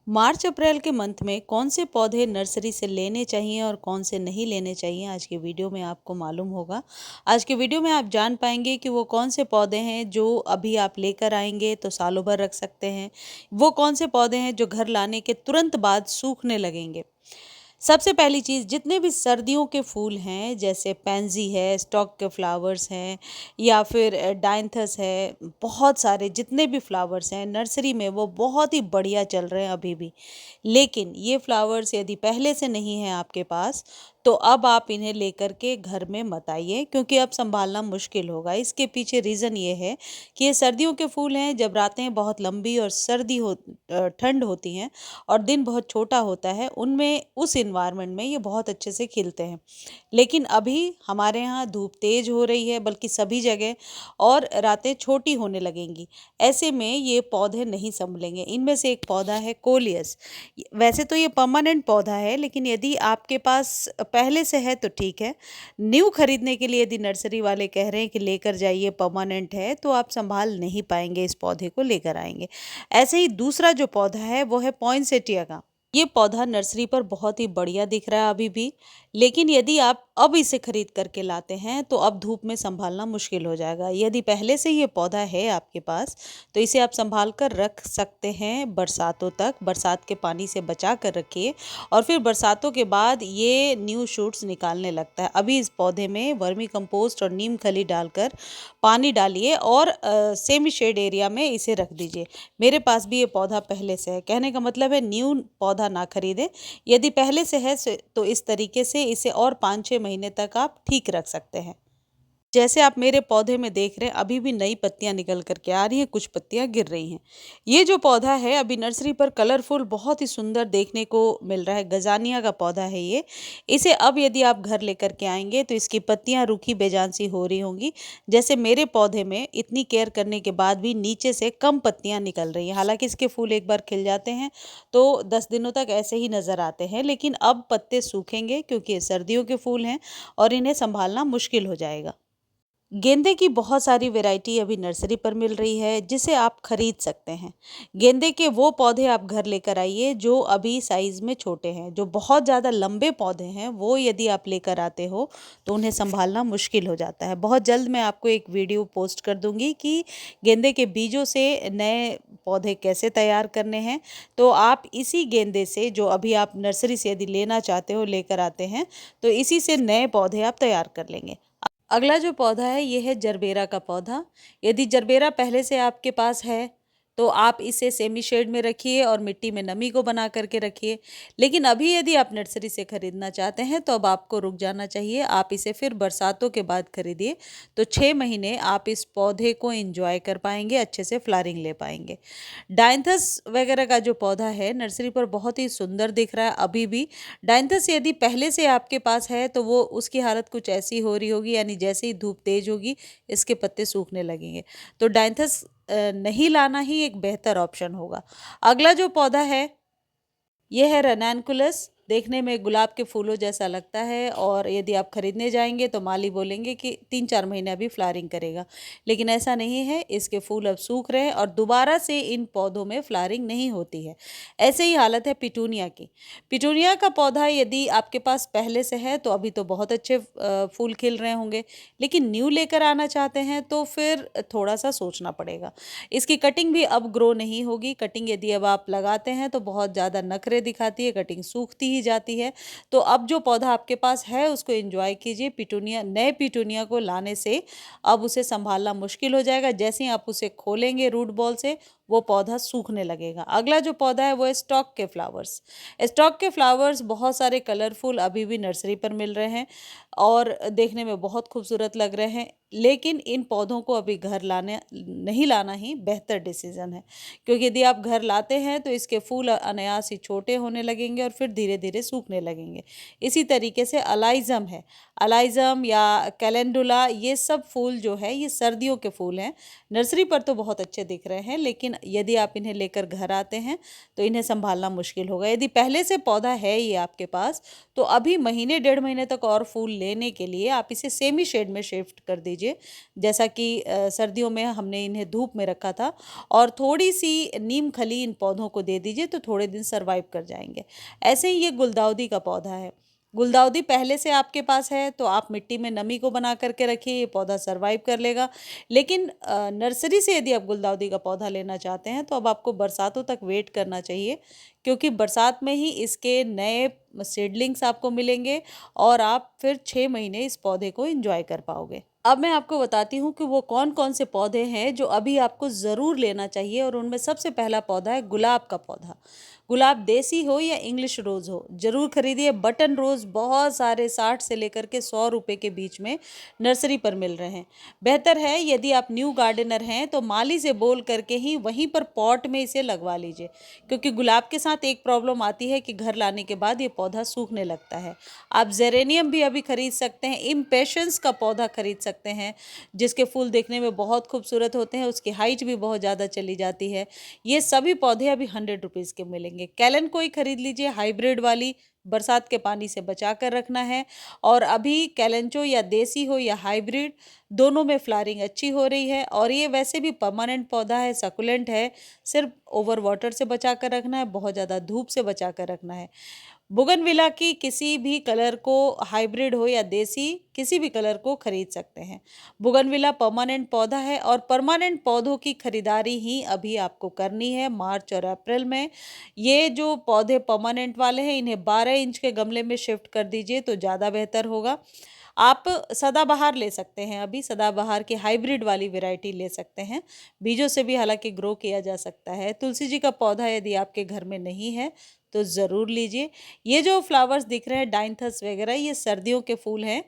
मार्च अप्रैल के मंथ में कौन से पौधे नर्सरी से लेने चाहिए और कौन से नहीं लेने चाहिए, आज के वीडियो में आपको मालूम होगा। आज के वीडियो में आप जान पाएंगे कि वो कौन से पौधे हैं जो अभी आप लेकर आएंगे तो सालों भर रख सकते हैं, वो कौन से पौधे हैं जो घर लाने के तुरंत बाद सूखने लगेंगे। सबसे पहली चीज़, जितने भी सर्दियों के फूल हैं जैसे पैंजी है, स्टॉक के फ्लावर्स हैं या फिर डायंथस है, बहुत सारे जितने भी फ्लावर्स हैं नर्सरी में वो बहुत ही बढ़िया चल रहे हैं अभी भी। लेकिन ये फ्लावर्स यदि पहले से नहीं है आपके पास तो अब आप इन्हें लेकर के घर में मत आइए, क्योंकि अब संभालना मुश्किल होगा। इसके पीछे रीज़न ये है कि ये सर्दियों के फूल हैं। जब रातें बहुत लंबी और ठंड होती हैं और दिन बहुत छोटा होता है, उनमें उस इन्वायरमेंट में ये बहुत अच्छे से खिलते हैं। लेकिन अभी हमारे यहाँ धूप तेज हो रही है, बल्कि सभी जगह, और रातें छोटी होने लगेंगी। ऐसे में ये पौधे नहीं संभलेंगे। इनमें से एक पौधा है कोलियस। वैसे तो ये परमानेंट पौधा है, लेकिन यदि आपके पास पहले से है तो ठीक है। न्यू खरीदने के लिए यदि नर्सरी वाले कह रहे हैं कि लेकर जाइए परमानेंट है, तो आप संभाल नहीं पाएंगे, इस पौधे को लेकर आएंगे। ऐसे ही दूसरा जो पौधा है वो है पॉइंसेटिया का। ये पौधा नर्सरी पर बहुत ही बढ़िया दिख रहा है अभी भी, लेकिन यदि आप अब इसे खरीद करके लाते हैं तो अब धूप में संभालना मुश्किल हो जाएगा। यदि पहले से ये पौधा है आपके पास तो इसे आप संभाल कर रख सकते हैं बरसातों तक। बरसात के पानी से बचा कर रखिए और फिर बरसातों के बाद ये न्यू शूट्स निकालने लगता है। अभी इस पौधे में वर्मी कंपोस्ट और नीम खली डालकर पानी डालिए और सेमी शेड एरिया में इसे रख दीजिए। मेरे पास भी ये पौधा पहले से है, कहने का मतलब है न्यू पौधा ना खरीदें। यदि पहले से है तो इस तरीके से इसे और 5-6 महीने तक आप ठीक रख सकते हैं। जैसे आप मेरे पौधे में देख रहे हैं, अभी भी नई पत्तियां निकल करके आ रही हैं, कुछ पत्तियां गिर रही हैं। ये जो पौधा है अभी नर्सरी पर कलरफुल बहुत ही सुंदर देखने को मिल रहा है। गजानिया का पौधा है ये। इसे अब यदि आप घर लेकर के आएंगे तो इसकी पत्तियां रूखी बेजान सी हो रही होंगी। जैसे मेरे पौधे में इतनी केयर करने के बाद भी नीचे से कम पत्तियां निकल रही हैं। हालांकि इसके फूल एक बार खिल जाते हैं तो 10 दिनों तक ऐसे ही नज़र आते हैं, लेकिन अब पत्ते सूखेंगे क्योंकि ये सर्दियों के फूल हैं और इन्हें संभालना मुश्किल हो जाएगा। गेंदे की बहुत सारी वैरायटी अभी नर्सरी पर मिल रही है जिसे आप खरीद सकते हैं। गेंदे के वो पौधे आप घर लेकर आइए जो अभी साइज़ में छोटे हैं। जो बहुत ज़्यादा लंबे पौधे हैं वो यदि आप लेकर आते हो तो उन्हें संभालना मुश्किल हो जाता है। बहुत जल्द मैं आपको एक वीडियो पोस्ट कर दूंगी कि गेंदे के बीजों से नए पौधे कैसे तैयार करने हैं। तो आप इसी गेंदे से, जो अभी आप नर्सरी से यदि लेना चाहते हो लेकर आते हैं, तो इसी से नए पौधे आप तैयार कर लेंगे। अगला जो पौधा है ये है जरबेरा का पौधा। यदि जरबेरा पहले से आपके पास है तो आप इसे सेमी शेड में रखिए और मिट्टी में नमी को बना करके रखिए। लेकिन अभी यदि आप नर्सरी से खरीदना चाहते हैं तो अब आपको रुक जाना चाहिए। आप इसे फिर बरसातों के बाद खरीदिए, तो 6 महीने आप इस पौधे को एंजॉय कर पाएंगे, अच्छे से फ्लावरिंग ले पाएंगे। डायंथस वगैरह का जो पौधा है नर्सरी पर बहुत ही सुंदर दिख रहा है अभी भी। डायंथस यदि पहले से आपके पास है तो वो उसकी हालत कुछ ऐसी हो रही होगी, यानी जैसे ही धूप तेज होगी इसके पत्ते सूखने लगेंगे। तो डायंथस नहीं लाना ही एक बेहतर ऑप्शन होगा। अगला जो पौधा है ये है रैनकुलस। देखने में गुलाब के फूलों जैसा लगता है और यदि आप खरीदने जाएंगे तो माली बोलेंगे कि 3-4 महीने अभी फ्लावरिंग करेगा, लेकिन ऐसा नहीं है। इसके फूल अब सूख रहे हैं और दोबारा से इन पौधों में फ्लावरिंग नहीं होती है। ऐसे ही हालत है पिटूनिया की। पिटूनिया का पौधा यदि आपके पास पहले से है तो अभी तो बहुत अच्छे फूल खिल रहे होंगे, लेकिन न्यू लेकर आना चाहते हैं तो फिर थोड़ा सा सोचना पड़ेगा। इसकी कटिंग भी अब ग्रो नहीं होगी। कटिंग यदि अब आप लगाते हैं तो बहुत ज़्यादा नखरे दिखाती है, कटिंग सूखती ही जाती है। तो अब जो पौधा आपके पास है उसको एंजॉय कीजिए। पिटूनिया, नए पिटूनिया को लाने से अब उसे संभालना मुश्किल हो जाएगा। जैसे ही आप उसे खोलेंगे रूट बॉल से वो पौधा सूखने लगेगा। अगला जो पौधा है वो है स्टॉक के फ्लावर्स। स्टॉक के फ्लावर्स बहुत सारे कलरफुल अभी भी नर्सरी पर मिल रहे हैं और देखने में बहुत खूबसूरत लग रहे हैं, लेकिन इन पौधों को अभी घर लाने नहीं लाना ही बेहतर डिसीजन है, क्योंकि यदि आप घर लाते हैं तो इसके फूल अनायास ही छोटे होने लगेंगे और फिर धीरे धीरे सूखने लगेंगे। इसी तरीके से अलाइजम है, अलाइजम या कैलेंडुला, ये सब फूल जो है ये सर्दियों के फूल हैं। नर्सरी पर तो बहुत अच्छे दिख रहे हैं, लेकिन लेकिन यदि आप इन्हें लेकर घर आते हैं तो इन्हें संभालना मुश्किल होगा। यदि पहले से पौधा है ये आपके पास, तो अभी महीने 1.5 महीने तक और फूल लेने के लिए आप इसे सेमी शेड में शिफ्ट कर दीजिए। जैसा कि सर्दियों में हमने इन्हें धूप में रखा था, और थोड़ी सी नीम खली इन पौधों को दे दीजिए तो थोड़े दिन सर्वाइव कर जाएंगे। ऐसे ही ये गुलदाउदी का पौधा है। गुलदाउदी पहले से आपके पास है तो आप मिट्टी में नमी को बना करके रखिए, ये पौधा सर्वाइव कर लेगा। लेकिन नर्सरी से यदि आप गुलदाउदी का पौधा लेना चाहते हैं तो अब आपको बरसातों तक वेट करना चाहिए, क्योंकि बरसात में ही इसके नए सीडलिंग्स आपको मिलेंगे और आप फिर 6 महीने इस पौधे को एंजॉय कर पाओगे। अब मैं आपको बताती हूँ कि वो कौन कौन से पौधे हैं जो अभी आपको ज़रूर लेना चाहिए, और उनमें सबसे पहला पौधा है गुलाब का पौधा। गुलाब देसी हो या इंग्लिश रोज़ हो, ज़रूर खरीदिए। बटन रोज़ बहुत सारे 60 से लेकर के 100 रुपये के बीच में नर्सरी पर मिल रहे हैं। बेहतर है यदि आप न्यू गार्डनर हैं तो माली से बोल करके ही वहीं पर पॉट में इसे लगवा लीजिए, क्योंकि गुलाब के साथ एक प्रॉब्लम आती है कि घर लाने के बाद ये पौधा सूखने लगता है। आप जेरेनियम भी अभी खरीद सकते हैं, इम्पेशंस का पौधा खरीद सकते हैं, जिसके फूल देखने में बहुत खूबसूरत होते हैं, उसकी हाइट भी बहुत ज़्यादा चली जाती है। ये सभी पौधे अभी 100 रुपीज़ के मिलेंगे। कैलन कोई खरीद लीजिए, हाइब्रिड वाली, बरसात के पानी से बचा कर रखना है। और अभी कैलेंचो या देसी हो या हाइब्रिड, दोनों में फ्लावरिंग अच्छी हो रही है, और ये वैसे भी परमानेंट पौधा है, सकुलेंट है। सिर्फ ओवर वाटर से बचा कर रखना है, बहुत ज़्यादा धूप से बचा कर रखना है। बोगनविला की किसी भी कलर को, हाइब्रिड हो या देसी, किसी भी कलर को खरीद सकते हैं। बोगनविला परमानेंट पौधा है, और परमानेंट पौधों की खरीदारी ही अभी आपको करनी है मार्च और अप्रैल में। ये जो पौधे परमानेंट वाले हैं इन्हें 12 इंच के गमले में शिफ्ट कर दीजिए तो ज़्यादा बेहतर होगा। आप सदाबहार ले सकते हैं, अभी सदाबहार की हाइब्रिड वाली वैरायटी ले सकते हैं, बीजों से भी हालांकि ग्रो किया जा सकता है। तुलसी जी का पौधा यदि आपके घर में नहीं है तो ज़रूर लीजिए। ये जो फ्लावर्स दिख रहे हैं डाइंथस वगैरह, ये सर्दियों के फूल हैं।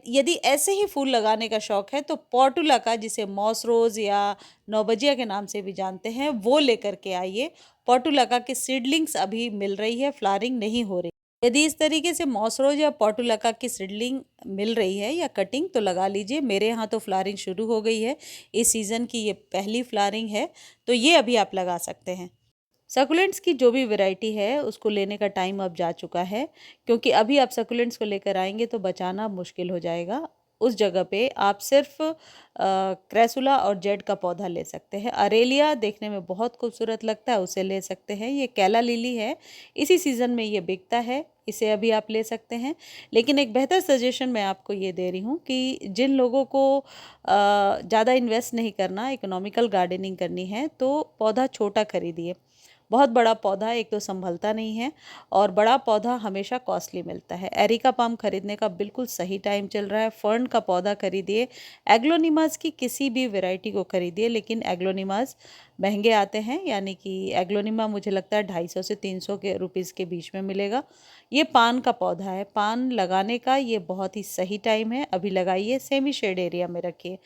यदि ऐसे ही फूल लगाने का शौक है तो पोर्टुला का, जिसे मॉस रोज या नौबजिया के नाम से भी जानते हैं, वो लेकर के आइए। पोर्टुलाका के सीडलिंग्स अभी मिल रही है, फ्लावरिंग नहीं हो रही। यदि इस तरीके से मॉस रोज या पोर्टुलाका की सीडलिंग मिल रही है या कटिंग, तो लगा लीजिए। मेरे यहाँ तो फ्लावरिंग शुरू हो गई है, इस सीज़न की ये पहली फ्लावरिंग है, तो ये अभी आप लगा सकते हैं। सकुलेंट्स की जो भी वैरायटी है उसको लेने का टाइम अब जा चुका है, क्योंकि अभी आप सकुलेंट्स को लेकर आएंगे तो बचाना मुश्किल हो जाएगा। उस जगह पे आप सिर्फ क्रेसुला और जेड का पौधा ले सकते हैं। अरेलिया देखने में बहुत खूबसूरत लगता है, उसे ले सकते हैं। ये कैला लिली है, इसी सीज़न में ये बिकता है, इसे अभी आप ले सकते हैं। लेकिन एक बेहतर सजेशन मैं आपको ये दे रही हूँ कि जिन लोगों को ज़्यादा इन्वेस्ट नहीं करना, इकोनॉमिकल गार्डनिंग करनी है, तो पौधा छोटा खरीदिए। बहुत बड़ा पौधा एक तो संभलता नहीं है, और बड़ा पौधा हमेशा कॉस्टली मिलता है। एरिका पाम खरीदने का बिल्कुल सही टाइम चल रहा है। फर्न का पौधा खरीदिए, एग्लोनिमास की किसी भी वैरायटी को खरीदिए, लेकिन एग्लोनिमास महंगे आते हैं, यानी कि एग्लोनिमा मुझे लगता है 250 से 300 के रुपीज़ के बीच में मिलेगा। ये पान का पौधा है, पान लगाने का ये बहुत ही सही टाइम है, अभी लगाइए, सेमी शेड एरिया में रखिए।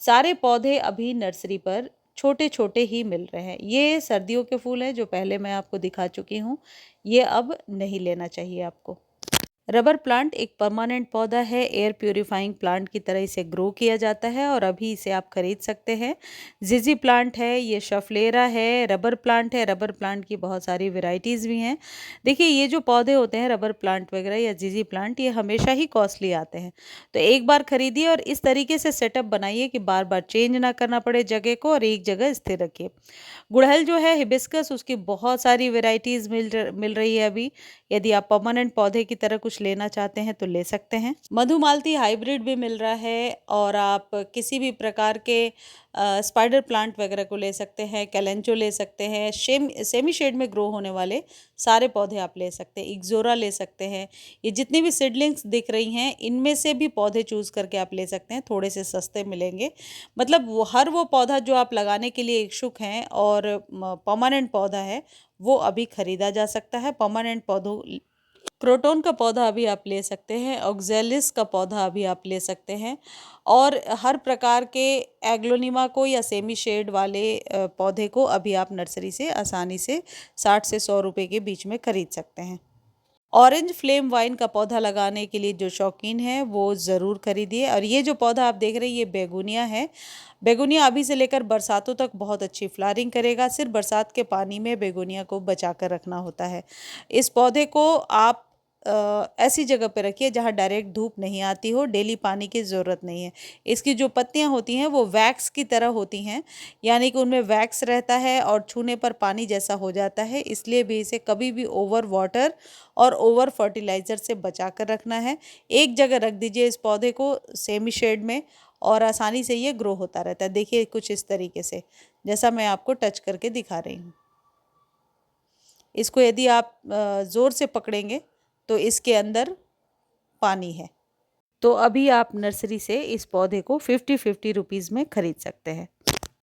सारे पौधे अभी नर्सरी पर छोटे छोटे ही मिल रहे हैं। ये सर्दियों के फूल हैं जो पहले मैं आपको दिखा चुकी हूँ, ये अब नहीं लेना चाहिए आपको। रबर प्लांट एक परमानेंट पौधा है, एयर प्यूरिफाइंग प्लांट की तरह इसे ग्रो किया जाता है, और अभी इसे आप खरीद सकते हैं। जिजी प्लांट है, ये शफलेरा है, रबर प्लांट है। रबर प्लांट की बहुत सारी वेराइटीज़ भी हैं। देखिए, ये जो पौधे होते हैं रबर प्लांट वगैरह या जिजी प्लांट, ये हमेशा ही कॉस्टली आते हैं, तो एक बार खरीदिए और इस तरीके से सेटअप बनाइए कि बार बार चेंज ना करना पड़े जगह को, और एक जगह स्थिर रखिए। गुड़हल जो है हिबिस्कस, उसकी बहुत सारी वेराइटीज़ मिल रही है अभी। यदि आप परमानेंट पौधे की तरह कुछ लेना चाहते हैं तो ले सकते हैं। मधुमालती हाइब्रिड भी मिल रहा है, और आप किसी भी प्रकार के स्पाइडर प्लांट वगैरह को ले सकते हैं। कैलेंचो ले सकते हैं, सेमी शेड में ग्रो होने वाले सारे पौधे आप ले सकते हैं। इग्जोरा ले सकते हैं। ये जितनी भी सीडलिंग्स दिख रही हैं इनमें से भी पौधे चूज़ करके आप ले सकते हैं, थोड़े से सस्ते मिलेंगे। मतलब हर वो पौधा जो आप लगाने के लिए इच्छुक हैं और परमानेंट पौधा है, वो अभी खरीदा जा सकता है। परमानेंट पौधों, क्रोटोन का पौधा अभी आप ले सकते हैं, ऑक्जेलिस का पौधा अभी आप ले सकते हैं, और हर प्रकार के एग्लोनिमा को या सेमी शेड वाले पौधे को अभी आप नर्सरी से आसानी से 60 से 100 रुपए के बीच में खरीद सकते हैं। ऑरेंज फ्लेम वाइन का पौधा लगाने के लिए जो शौकीन है वो ज़रूर खरीदिए। और ये जो पौधा आप देख रहे हैं ये बेगोनिया है। बेगोनिया अभी से लेकर बरसातों तक बहुत अच्छी फ्लावरिंग करेगा। सिर्फ बरसात के पानी में बेगोनिया को बचा कर रखना होता है। इस पौधे को आप ऐसी जगह पे रखिए जहाँ डायरेक्ट धूप नहीं आती हो। डेली पानी की ज़रूरत नहीं है। इसकी जो पत्तियाँ होती हैं वो वैक्स की तरह होती हैं, यानी कि उनमें वैक्स रहता है और छूने पर पानी जैसा हो जाता है। इसलिए भी इसे कभी भी ओवर वाटर और ओवर फर्टिलाइज़र से बचा कर रखना है। एक जगह रख दीजिए इस पौधे को सेमी शेड में, और आसानी से ये ग्रो होता रहता है। देखिए कुछ इस तरीके से, जैसा मैं आपको टच करके दिखा रही हूँ। इसको यदि आप ज़ोर से पकड़ेंगे तो इसके अंदर पानी है। तो अभी आप नर्सरी से इस पौधे को 50-50 रुपीज़ में खरीद सकते हैं।